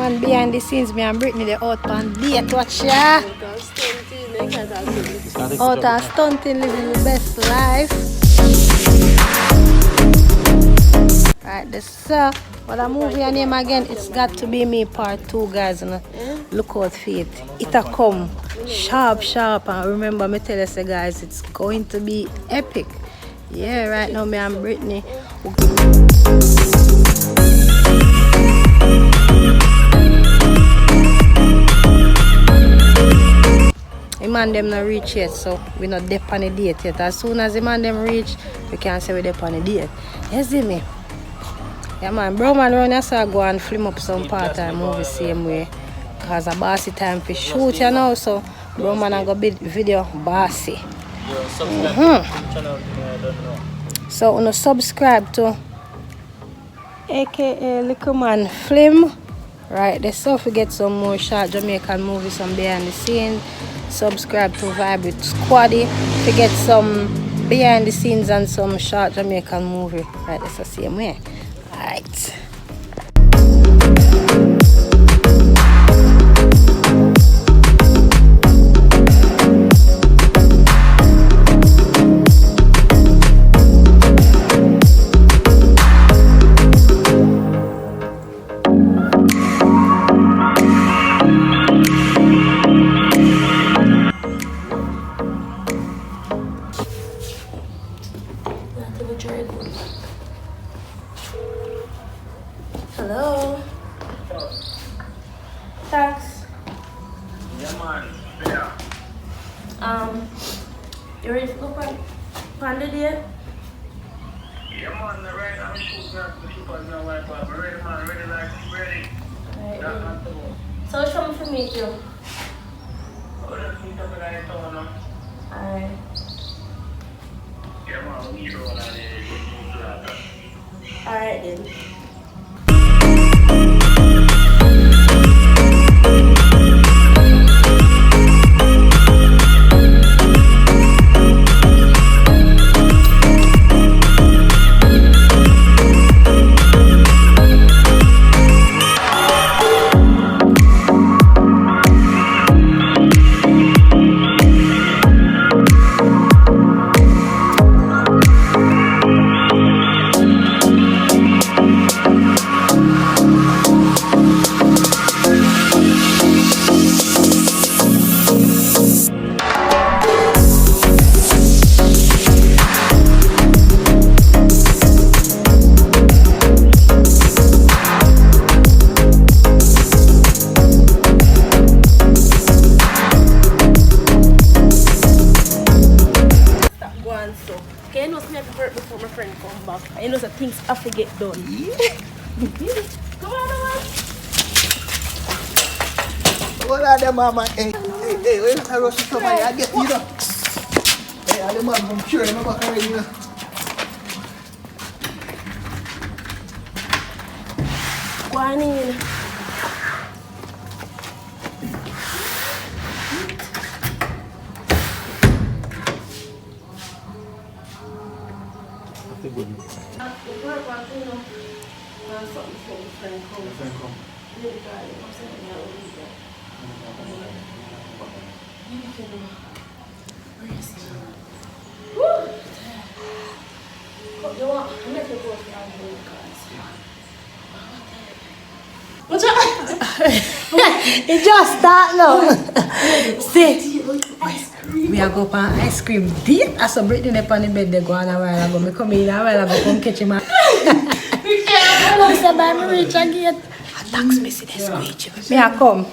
man behind the scenes. Me and Brittany they out on date. Watch ya. Out and stunting, living the best life. Alright, this what a movie name again? It's Got to Be Me Part 2, guys. Look out for it. It'll come sharp, and remember me tell you guys, it's going to be epic. Yeah, right now me and Brittany. The man them not reach yet, so we not dep on the date yet. As soon as the man them reach, we can say we dep on the date. You see me? Yeah man, bro man run here, so go and film up some part-time movie same way. Cause a bossy time for shoot, you know, so bro man I go bid video bossy. So you subscribe to aka Little Man Film. Right, there's so forget some more short Jamaican movies, some behind the scene. Subscribe to Vibe with Squaddy to get some behind the scenes and some short Jamaican movie. Right, that's the same way. Right. Hello. Thanks. Yeah, man. Yeah. You ready to go on the date? Yeah, man. Right now, I'm shooting at the super now. I'm ready, man. Ready, like, ready. Alright. So, show me for meet you. Oh, let's meet up with that town now. Alright. Yeah, man. We show that there. Alright then. Okay, you know, I have to work before my friend come back. And you know, things have to get done. Come on, man. What are them, mama? Hey, wait a rush to come I get you know. Hey, I'm the man from Pure, I'm back already, you know. Go on in. It just start now. See, we are go for ice cream date. I saw Brittany up on the bed. They go on a while ago. Me come in a while ago. Come catch him. I said, "Bye, me reach again." Tax me see the squeegee. Me I come.